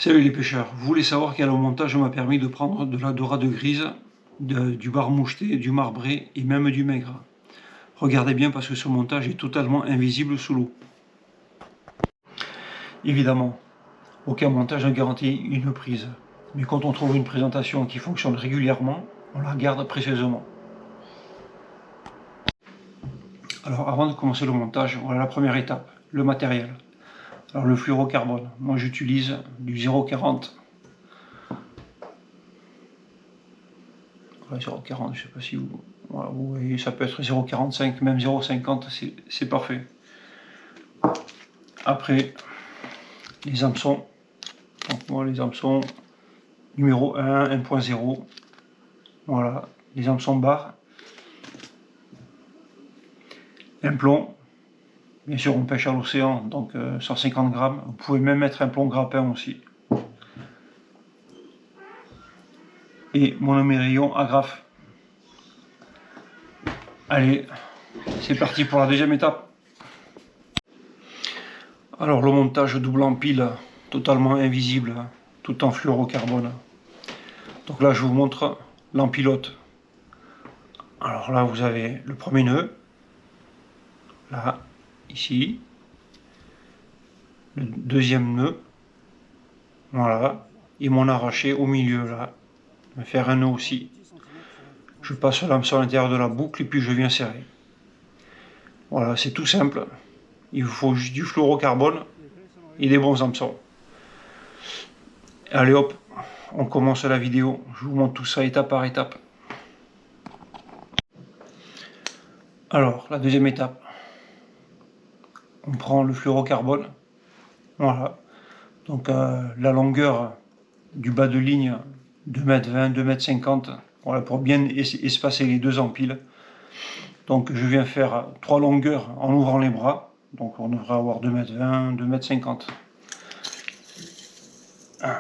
Salut les pêcheurs, vous voulez savoir quel montage m'a permis de prendre de la dorade grise, du bar moucheté, du marbré et même du maigre. Regardez bien parce que ce montage est totalement invisible sous l'eau. Évidemment, aucun montage ne garantit une prise, mais quand on trouve une présentation qui fonctionne régulièrement, on la garde précieusement. Alors avant de commencer le montage, voilà la première étape, le matériel. Alors le fluorocarbone, moi j'utilise du 0,40. Ouais, 0,40, je sais pas si vous... Voilà, vous voyez, ça peut être 0,45, même 0,50, c'est parfait. Après, les hameçons. Donc moi, les hameçons numéro 1, 1.0. Voilà, les hameçons barres. Un plomb. Bien sûr, on pêche à l'océan, donc 150 grammes. Vous pouvez même mettre un plomb grappin aussi. Et mon émerillon agrafe. Allez, c'est parti pour la deuxième étape. Alors le montage double empile, totalement invisible, tout en fluorocarbone. Donc là je vous montre l'empilote. Alors là vous avez le premier nœud, là, ici, le deuxième nœud, voilà, et mon arraché au milieu là, je vais faire un nœud aussi. Je passe l'hameçon à l'intérieur de la boucle et puis je viens serrer. Voilà, c'est tout simple. Il vous faut juste du fluorocarbone et des bons hameçons. Allez hop, on commence la vidéo. Je vous montre tout ça étape par étape. Alors, la deuxième étape. On prend le fluorocarbone. Voilà. Donc la longueur du bas de ligne, 2,20 m, 2,50 m. Voilà, pour bien espacer les deux empiles. Donc je viens faire 3 longueurs en ouvrant les bras. Donc on devrait avoir 2,20 m, 2,50 m.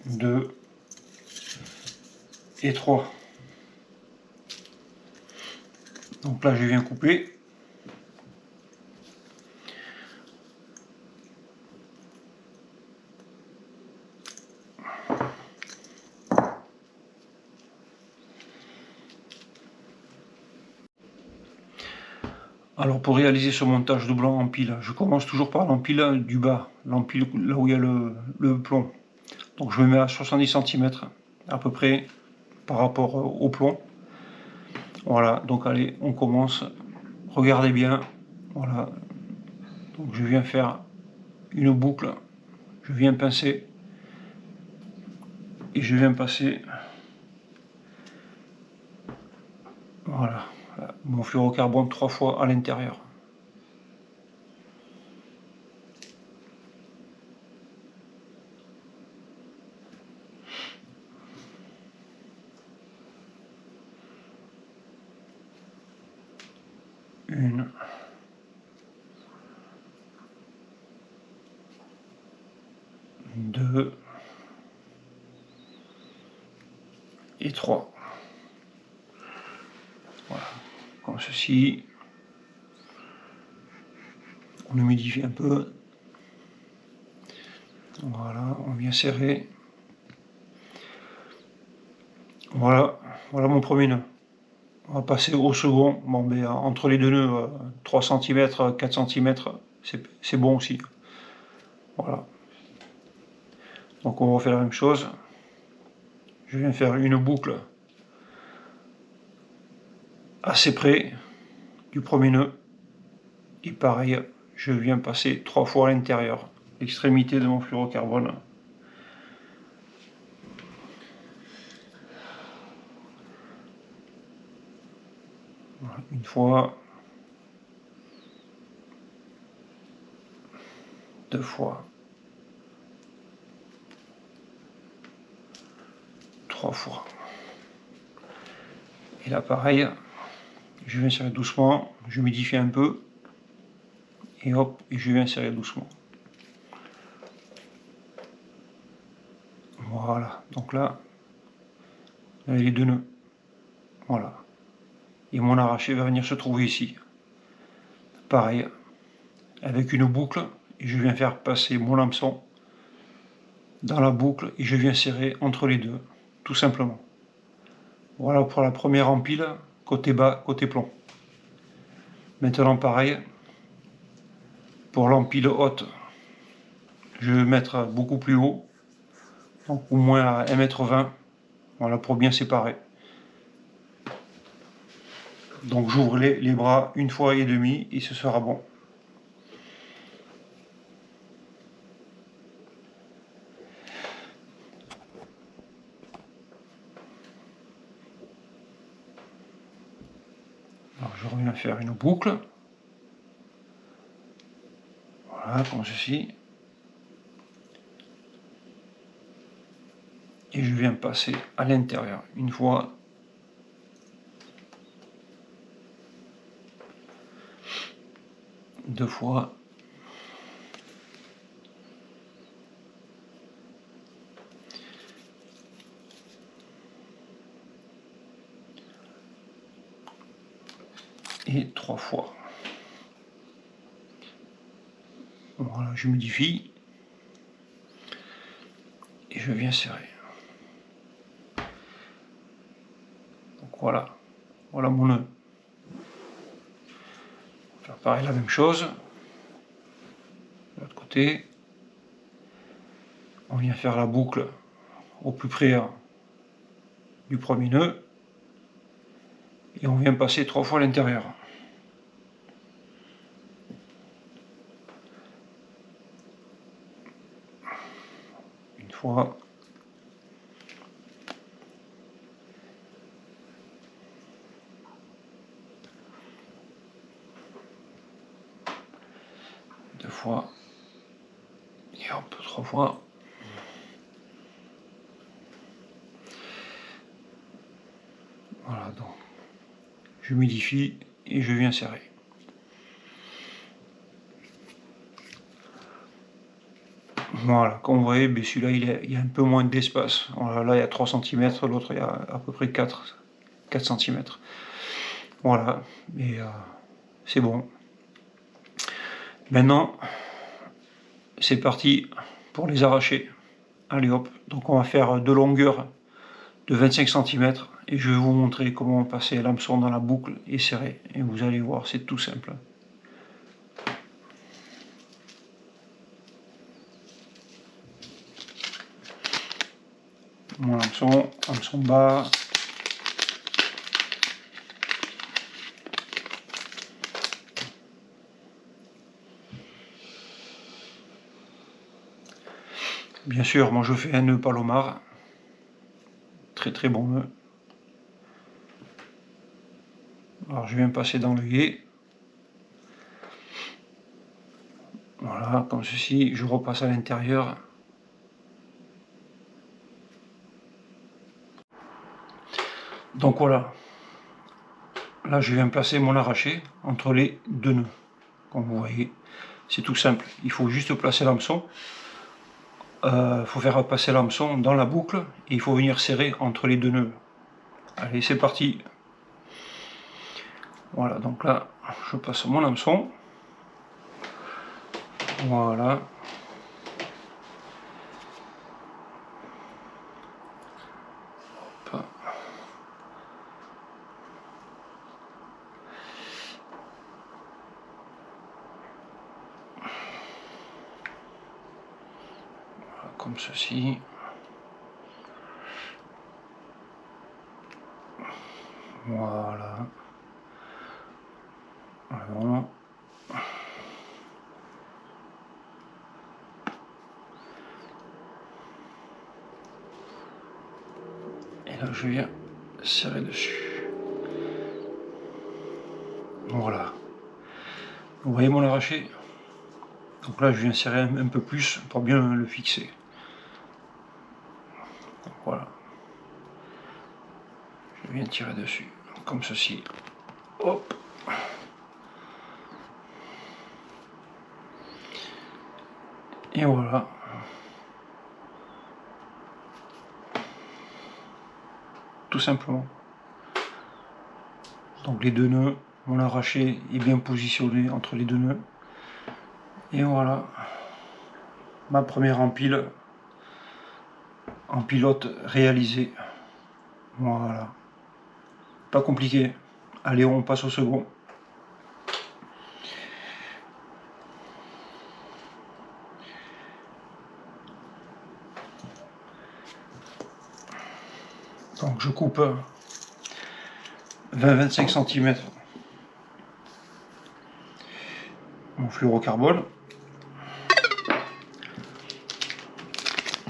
1, 2 et 3. Donc là je viens couper. Alors pour réaliser ce montage doublant empile, je commence toujours par l'empile du bas, l'empile là où il y a le plomb. Donc je me mets à 70 cm à peu près par rapport au plomb. Voilà, donc allez, on commence. Regardez bien. Voilà. Donc je viens faire une boucle. Je viens pincer. Et je viens passer. Voilà. Mon fluorocarbone 3 fois à l'intérieur. Une. Deux. Et 3. Voilà. Comme ceci. On humidifie un peu. Voilà, on vient serrer. Voilà, voilà mon premier nœud. On va passer au second. Bon, mais entre les deux nœuds, 3 cm, 4 cm, c'est bon aussi. Voilà. Donc on va faire la même chose. Je viens faire une boucle assez près du premier nœud. Et pareil, je viens passer 3 fois à l'intérieur, l'extrémité de mon fluorocarbone. Voilà, une fois, 2 fois, 3 fois. Et là pareil, je viens serrer doucement, je humidifie un peu, et hop, et je viens serrer doucement. Voilà, donc là, vous avez les deux nœuds. Voilà. Et mon arraché va venir se trouver ici. Pareil, avec une boucle, et je viens faire passer mon hameçon dans la boucle et je viens serrer entre les deux, tout simplement. Voilà pour la première empile, côté bas, côté plomb. Maintenant pareil, pour l'empile haute, je vais mettre beaucoup plus haut, donc au moins à 1,20 m, voilà, pour bien séparer. Donc j'ouvre les bras une fois et demi et ce sera bon. Alors je reviens faire une boucle. Voilà, comme ceci. Et je viens passer à l'intérieur une fois. Deux fois. Et trois fois. Voilà, je modifie. Et je viens serrer. Donc voilà. Voilà mon nœud. Faire pareil la même chose. De l'autre côté. On vient faire la boucle au plus près du premier nœud. Et on vient passer trois fois à l'intérieur. Une fois. Deux fois. Et hop, trois fois. Voilà, donc je modifie et je viens serrer. Voilà, comme vous voyez, celui-là il y a un peu moins d'espace. Voilà, là il y a 3 cm, l'autre il y a à peu près 4 cm. Voilà, mais c'est bon. Maintenant, c'est parti pour les arracher. Allez hop, donc on va faire deux longueurs de 25 cm et je vais vous montrer comment passer l'hameçon dans la boucle et serrer. Et vous allez voir, c'est tout simple. Mon hameçon bas. Bien sûr, moi je fais un nœud palomar. Très très bon nœud. Alors je viens passer dans le guet. Voilà, comme ceci, je repasse à l'intérieur. Donc voilà. Là je viens placer mon arraché entre les deux nœuds. Comme vous voyez, c'est tout simple. Il faut juste placer l'hameçon. Il faut faire passer l'hameçon dans la boucle et il faut venir serrer entre les deux nœuds. Allez, c'est parti. Voilà, donc là, je passe mon hameçon. Voilà. Hop. Voilà, comme ceci. Voilà. Voilà. Et là, je viens serrer dessus. Voilà. Vous voyez mon arraché? Donc là, je viens serrer un peu plus pour bien le fixer. Donc voilà. Je viens tirer dessus, comme ceci. Hop. Et voilà. Tout simplement. Donc les deux nœuds, mon arraché est bien positionné entre les deux nœuds. Et voilà. Ma première empile en pilote réalisé. Voilà. Pas compliqué. Allez, on passe au second. Donc je coupe 20-25 cm mon fluorocarbone.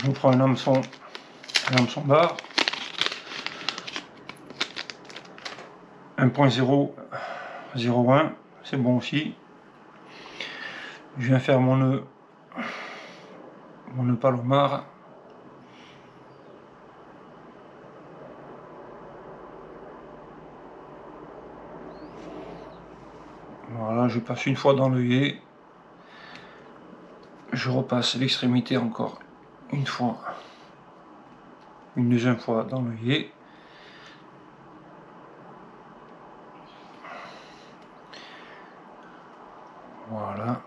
Je prends un hameçon barre 1.001, c'est bon aussi. Je viens faire mon nœud Palomar. Voilà, je passe une fois dans l'œillet. Je repasse l'extrémité encore une fois, une deuxième fois dans l'œillet. Voilà.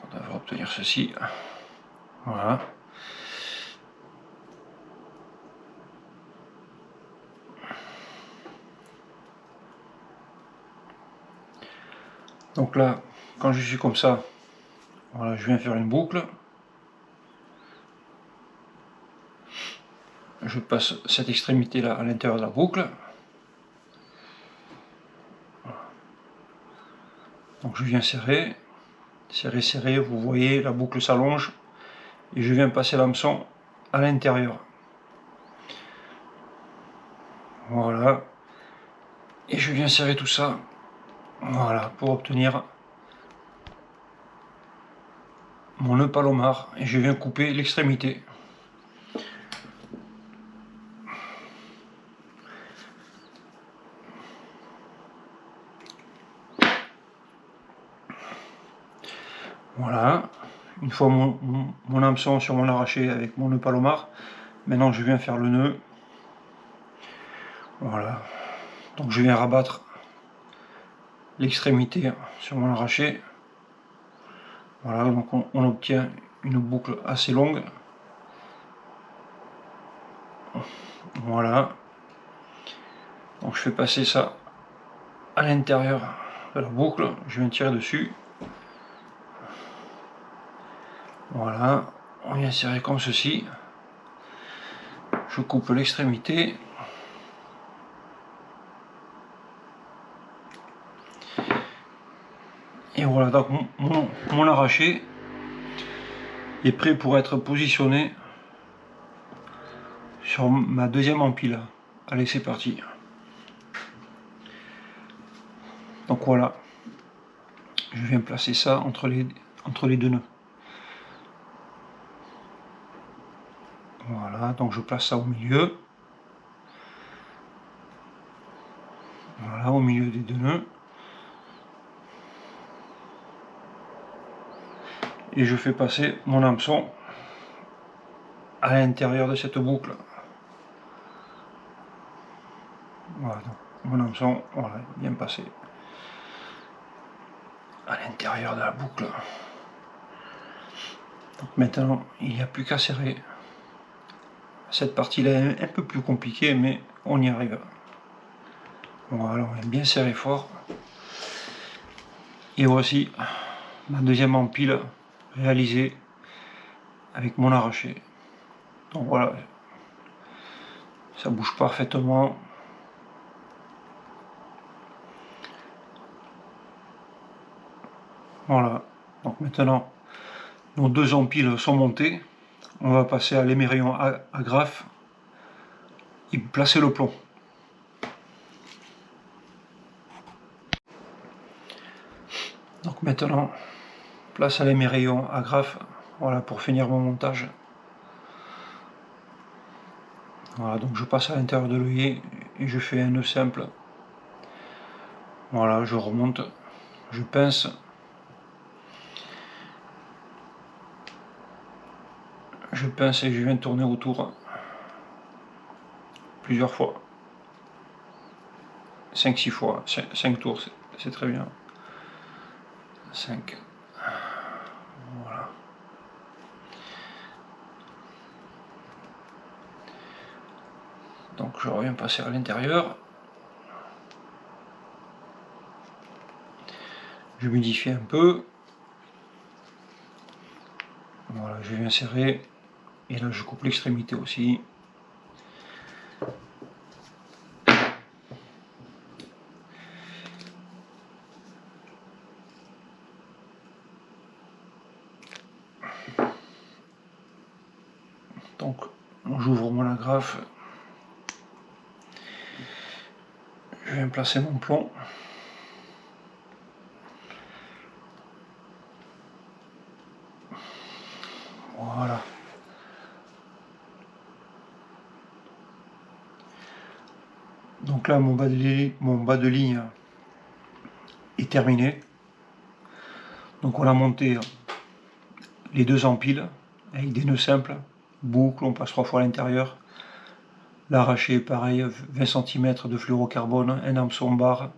On devrait obtenir ceci. Voilà. Donc là, quand je suis comme ça, voilà, je viens faire une boucle. Je passe cette extrémité là à l'intérieur de la boucle. Donc je viens serrer, serrer, vous voyez la boucle s'allonge et je viens passer l'hameçon à l'intérieur. Voilà. Et je viens serrer tout ça, voilà, pour obtenir mon nœud Palomar. Et je viens couper l'extrémité. Voilà. Une fois mon hameçon sur mon arraché avec mon nœud Palomar, maintenant je viens faire le nœud. Voilà. Donc je viens rabattre l'extrémité sur mon arraché. Voilà, donc on obtient une boucle assez longue. Voilà. Donc je fais passer ça à l'intérieur de la boucle. Je viens tirer dessus. Voilà. On vient serrer comme ceci. Je coupe l'extrémité. Et voilà, donc mon arraché est prêt pour être positionné sur ma deuxième empile. Allez, c'est parti. Donc voilà, je viens placer ça entre les deux nœuds. Voilà, donc je place ça au milieu. Voilà, au milieu des deux nœuds. Et je fais passer mon hameçon à l'intérieur de cette boucle. Voilà, donc mon hameçon, voilà, bien passé à l'intérieur de la boucle. Donc maintenant, il n'y a plus qu'à serrer. Cette partie-là est un peu plus compliquée, mais on y arrive. Voilà, on va bien serrer fort. Et voici ma deuxième empile réalisée avec mon arraché. Donc voilà, ça bouge parfaitement. Voilà, donc maintenant nos deux empiles sont montés. On va passer à l'émerillon agrafe et placer le plomb. Donc maintenant, place à l'émerillon agrafe, voilà, pour finir mon montage. Voilà, donc je passe à l'intérieur de l'œillet et je fais un nœud simple. Voilà, je remonte, je pince. Je pince et je viens tourner autour plusieurs fois. 5-6 fois, 5 tours, c'est très bien. 5. Voilà. je reviens passer à l'intérieur. J'humidifie un peu. Voilà, je viens serrer. Et là, je coupe l'extrémité aussi. Donc, j'ouvre mon agrafe. Je viens placer mon plomb. Voilà. Donc là, mon bas de ligne est terminé. Donc on a monté les deux empiles avec des nœuds simples, boucle, on passe 3 fois à l'intérieur. L'arraché, pareil, 20 cm de fluorocarbone, un hameçon barre,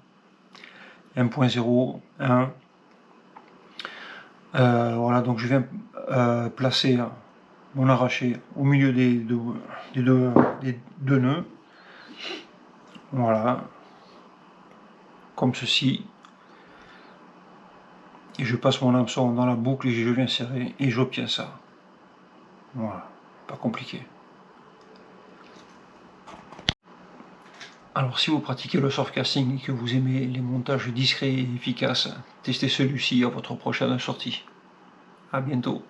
1.0, 1. Voilà, donc je viens placer mon arraché au milieu des deux nœuds. Voilà, comme ceci. Et je passe mon hameçon dans la boucle et je viens serrer et j'obtiens ça. Voilà, pas compliqué. Alors si vous pratiquez le surfcasting et que vous aimez les montages discrets et efficaces, testez celui-ci à votre prochaine sortie. A bientôt.